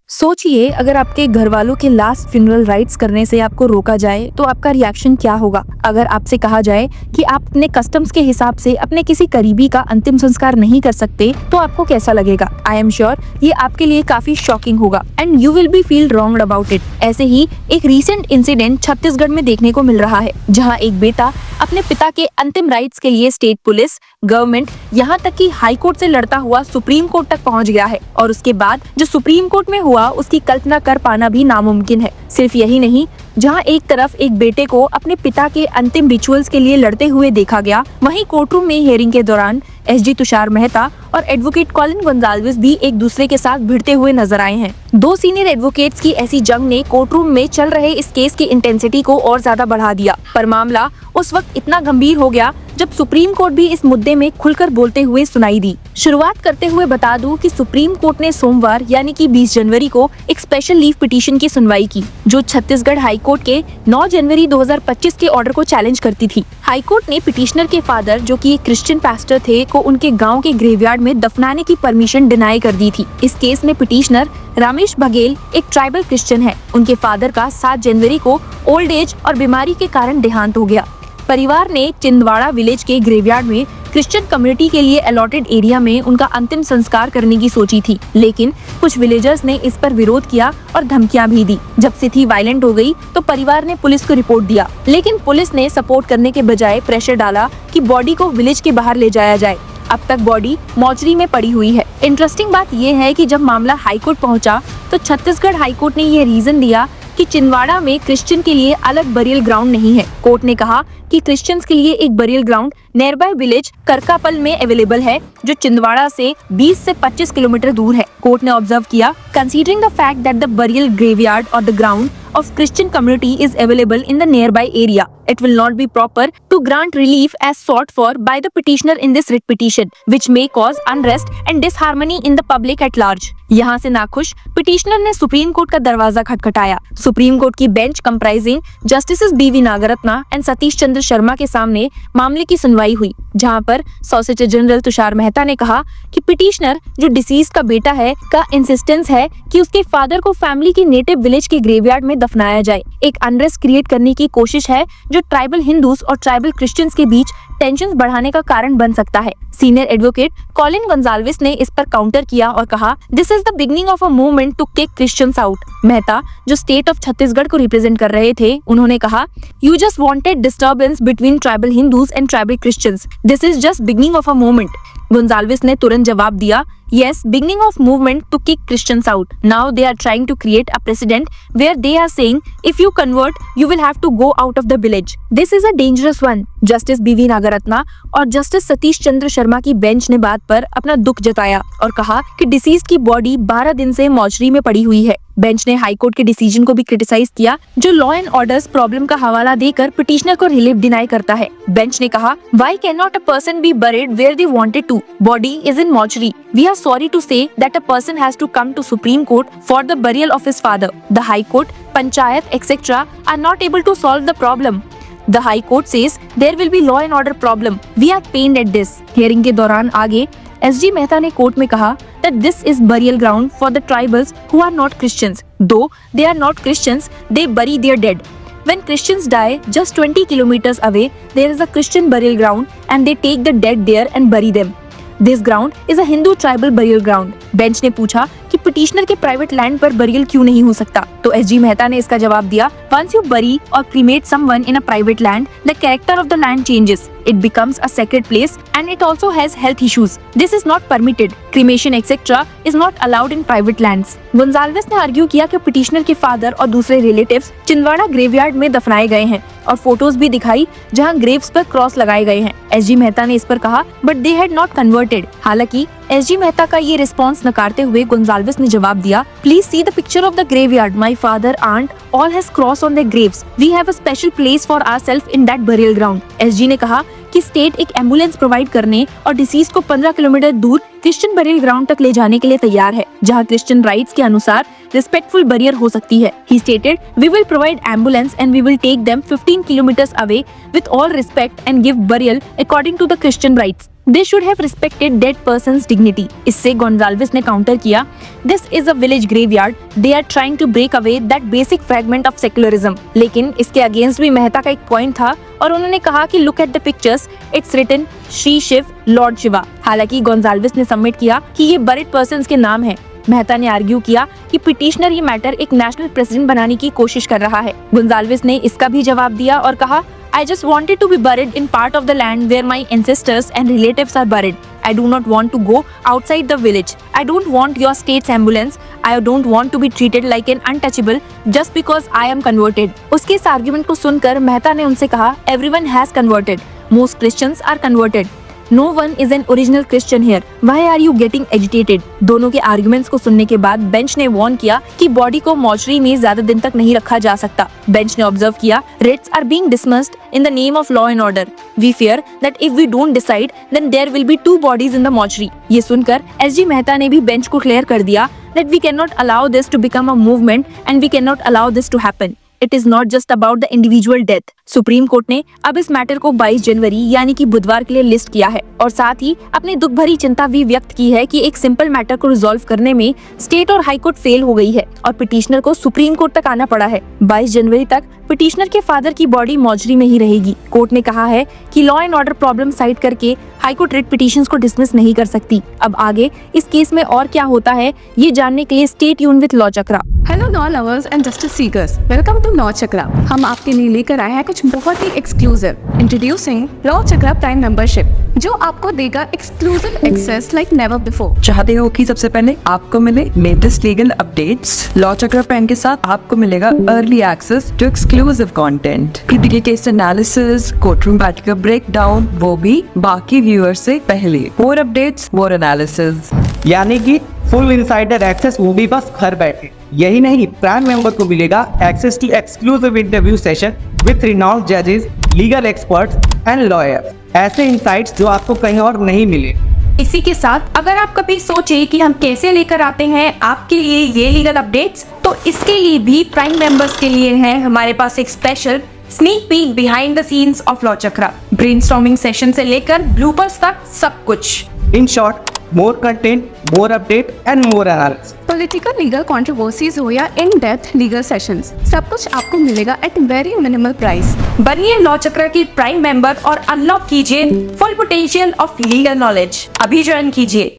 सोचिए, अगर आपके घर वालों के लास्ट फ्यूनरल राइट्स करने से आपको रोका जाए तो आपका रिएक्शन क्या होगा। अगर आपसे कहा जाए कि आप अपने कस्टम्स के हिसाब से अपने किसी करीबी का अंतिम संस्कार नहीं कर सकते तो आपको कैसा लगेगा। आई एम श्योर ये आपके लिए काफी शॉकिंग होगा and you will be feel wrong about it. ऐसे ही एक रीसेंट इंसिडेंट छत्तीसगढ़ में देखने को मिल रहा है, जहाँ एक बेटा अपने पिता के अंतिम राइट्स के लिए स्टेट पुलिस, गवर्नमेंट, यहाँ तक कि हाई कोर्ट से लड़ता हुआ सुप्रीम कोर्ट तक पहुँच गया है। और उसके बाद जो सुप्रीम कोर्ट में हुआ उसकी कल्पना कर पाना भी नामुमकिन है। सिर्फ यही नहीं, जहां एक तरफ एक बेटे को अपने पिता के अंतिम रिचुअल्स के लिए लड़ते हुए देखा गया, वहीं कोर्टरूम में हियरिंग के दौरान एसजी तुषार मेहता और एडवोकेट कॉलिन गोंजाल्विस भी एक दूसरे के साथ भिड़ते हुए नजर आए हैं। दो सीनियर एडवोकेट्स की ऐसी जंग ने कोर्टरूम में चल रहे इस केस की इंटेंसिटी को और ज्यादा बढ़ा दिया। पर मामला उस वक्त इतना गंभीर हो गया जब सुप्रीम कोर्ट भी इस मुद्दे में खुलकर बोलते हुए सुनाई दी। शुरुआत करते हुए बता दूं कि सुप्रीम कोर्ट ने सोमवार यानी कि 20 जनवरी को एक स्पेशल लीव पिटीशन की सुनवाई की, जो छत्तीसगढ़ हाई कोर्ट के 9 जनवरी 2025 के ऑर्डर को चैलेंज करती थी। हाई कोर्ट ने पिटिशनर के फादर, जो कि एक क्रिश्चियन पास्टर थे, को उनके गांव के ग्रेवयार्ड में दफनाने की परमिशन डिनाई कर दी थी। इस केस में पिटिशनर रमेश बघेल एक ट्राइबल क्रिश्चियन है। उनके फादर का 7 जनवरी को ओल्ड एज और बीमारी के कारण देहांत हो गया। परिवार ने चिंदवाड़ा विलेज के ग्रेवयार्ड में क्रिश्चियन कम्युनिटी के लिए अलॉटेड एरिया में उनका अंतिम संस्कार करने की सोची थी, लेकिन कुछ विलेजर्स ने इस पर विरोध किया और धमकियां भी दी। जब स्थिति वायलेंट हो गई तो परिवार ने पुलिस को रिपोर्ट दिया, लेकिन पुलिस ने सपोर्ट करने के बजाय प्रेशर डाला कि बॉडी को विलेज के बाहर ले जाया जाए। अब तक बॉडी मॉर्चरी में पड़ी हुई है। इंटरेस्टिंग बात यह है कि जब मामला हाईकोर्ट पहुंचा तो छत्तीसगढ़ हाईकोर्ट ने यह रीजन दिया कि चिंदवाड़ा में क्रिश्चियन के लिए अलग बरियल ग्राउंड नहीं है। कोर्ट ने कहा कि क्रिश्चियंस के लिए एक burial ground nearby village Karkapal में अवेलेबल है, जो चिंदवाड़ा से 20 से 25 किलोमीटर दूर है। कोर्ट ने ऑब्जर्व किया, considering the fact that the burial graveyard और the ground of Christian community is available in the nearby area, it will not be proper to grant relief as sought for by the petitioner in this writ petition, which may cause unrest and disharmony in the public at large. यहाँ से नाखुश petitioner ने supreme court का दरवाजा खटखटाया। Supreme court की bench comprising justices बीवी Nagarathna and Satish Chandra Sharma के सामने मामले की सुनवाई हुई, जहाँ पर सॉलिसिटर जनरल तुषार मेहता ने कहा कि पिटिशनर, जो डिसीज का बेटा है, का इंसिस्टेंस है कि उसके फादर को फैमिली की नेटिव विलेज के ग्रेवयार्ड में दफनाया जाए। एक अनरेस्ट क्रिएट करने की कोशिश है जो ट्राइबल हिंदूज और ट्राइबल क्रिश्चियंस के बीच टेंशन बढ़ाने का कारण बन सकता है। सीनियर एडवोकेट कॉलिन गोंजाल्विस ने इस पर काउंटर किया और कहा, this is the beginning of a movement to kick Christians out. Mehta, जो स्टेट ऑफ छत्तीसगढ़ को रिप्रेजेंट कर रहे थे, उन्होंने कहा, you just wanted disturbance between tribal Hindus and tribal Christians, this is just beginning of a movement. Gonsalves ने तुरंत जवाब दिया, yes, beginning of movement to kick Christians out. Now they are trying to create a precedent where they are saying if you convert, you will have to go out of the village. This is a dangerous one. Justice बीवी नागरत्ना और justice Satish Chandra Sharma की bench ने बात पर अपना दुख जताया और कहा कि डिसीज की बॉडी 12 दिन से मॉर्चरी में पड़ी हुई है। बेंच ने हाईकोर्ट के डिसीजन को भी क्रिटिसाइज किया, जो लॉ एंड ऑर्डर्स प्रॉब्लम का हवाला देकर पिटिशनर को रिलीफ डिनाई करता है। बेंच ने कहा, Why cannot a person be buried where they wanted to? Body is in mortuary. We are sorry to say that a person has to come to Supreme Court for the burial of his father. The High Court, Panchayat, etc. are not able to solve the problem. The High Court says there will be law and order problem. We are pained at this. Hearing के दौरान आगे SG Mehta ने court में कहा that this is burial ground for the tribals who are not Christians. Though they are not Christians, they bury their dead. When Christians die just 20 kilometers away, there is a Christian burial ground and they take the dead there and bury them. This ground is a Hindu tribal burial ground. Bench ने पूछा कि petitioner के private land पर burial क्यों नहीं हो सकता, तो एसजी मेहता ने इसका जवाब दिया, Once you bury or cremate someone in a private land, the character of the land changes. It becomes a sacred place and it also has health issues. This is not permitted. Cremation etc. is not allowed in private lands. Gonsalves ने argue किया कि petitioner के father और दूसरे relatives Chhindwara graveyard में दफनाए गए हैं और फोटोज भी दिखाई जहां ग्रेव्स पर क्रॉस लगाए गए हैं। एसजी मेहता ने इस पर कहा, but they had not converted. हालांकि एसजी मेहता का ये रिस्पॉन्स नकारते हुए गोंजाल्विस ने जवाब दिया, please see the picture of the graveyard, my father, aunt, all has cross on their graves. We have a special place for ourselves in that burial ground. SG ने कहा कि स्टेट एक एम्बुलेंस प्रोवाइड करने और disease को 15 kilometre दूर Christian burial ground तक ले जाने के लिए तैयार है, जहां क्रिश्चियन राइट्स के अनुसार रिस्पेक्टफुल बरियर हो सकती है। He stated, we will provide ambulance and we will take them 15 kilometers away with all respect and give burial according to the Christian rites. They should have respected dead person's dignity. इससे Gonsalves ने counter किया, This is a village graveyard. They are trying to break away that basic fragment of secularism. लेकिन इसके against भी मेहता का एक point था और उन्होंने कहा कि look at the pictures. It's written Shri Shiva, lord Shiva. हालांकि गोंजाल्विस ने सबमिट किया कि ये बरिड पर्सन्स के नाम है। मेहता ने आर्ग्यू किया कि पिटिशनर ये मैटर एक नेशनल प्रेसिडेंट बनाने की कोशिश कर रहा है। गोंजाल्विस ने इसका भी जवाब दिया और कहा, I just wanted to be buried in part of the land where my ancestors and relatives are buried. I do not want to go outside the village. I don't want your state's ambulance. I don't want to be treated like an untouchable just because I am converted. उसके इस argument को सुनकर मेहता ने उनसे कहा, Everyone has converted. Most Christians are converted. No one is an original Christian here. Why are you getting agitated? दोनों के arguments को सुनने के बाद बेंच ने वार्न किया कि बॉडी को मॉर्चरी में ज्यादा दिन तक नहीं रखा जा सकता। बेंच ने ऑब्जर्व किया, writs are being dismissed in the name of law and order. We fear that if we don't decide, then there will be 2 bodies in the mortuary. ये सुनकर एसजी मेहता ने भी बेंच को क्लियर कर दिया that we cannot allow this to become a movement and we cannot allow this to happen. It is not just about the individual death. Supreme court ने अब इस मैटर को 22 जनवरी यानी कि बुधवार के लिए लिस्ट किया है और साथ ही अपनी दुख भरी चिंता भी व्यक्त की है कि एक सिंपल मैटर को रिजॉल्व करने में स्टेट और हाई कोर्ट फेल हो गई है और पिटिशनर को सुप्रीम कोर्ट तक आना पड़ा है। 22 जनवरी तक पिटिशनर के फादर की बॉडी मॉर्चरी में ही रहेगी। कोर्ट ने कहा है कि law and order problem side करके हाई कोर्ट रिट पिटिशंस को डिसमिस नहीं कर सकती। अब आगे इस केस में और क्या होता है ये जानने के लिए stay tune with law Chakra. Hello law lovers and justice seekers, welcome to law Chakra. हम आपके लिए लेकर आए हैं कुछ बहुत ही exclusive. Introducing law Chakra prime membership, जो आपको देगा exclusive access like never before. चाहते हो कि सबसे पहले आपको मिले latest legal updates? Law Chakra prime के साथ आपको मिलेगा early access to exclusive content, case analysis, courtroom बैठ का ब्रेकडाउन, वो भी बाकी व्यूअर्स से पहले। मोर अपडेट्स, मोर एनालिसिस, यानी कि फुल इनसाइडर एक्सेस, वो भी बस घर बैठे। यही नहीं, प्राइम मेंबर को मिलेगा access to exclusive interview session with renowned जजेस, लीगल एक्सपर्ट्स एंड लॉयर्स। ऐसे इनसाइट्स जो आपको कहीं और नहीं मिले। इसी के साथ अगर आप कभी सोचे कि हम कैसे लेकर आते हैं आपके लिए ये लीगल अपडेट्स, तो इसके लिए भी प्राइम मेंबर्स के लिए है हमारे पास एक special sneak peek behind the scenes of law chakra. Brainstorming session से लेकर ब्लूपर्स तक सब कुछ। In short, more content, more update and more analysis. Political legal controversies हो या इन डेप्थ लीगल सेशंस, सब कुछ आपको मिलेगा एट वेरी मिनिमल प्राइस। बनिए लॉ चक्रा की प्राइम मेंबर और अनलॉक कीजिए full potential of legal knowledge. अभी ज्वाइन कीजिए।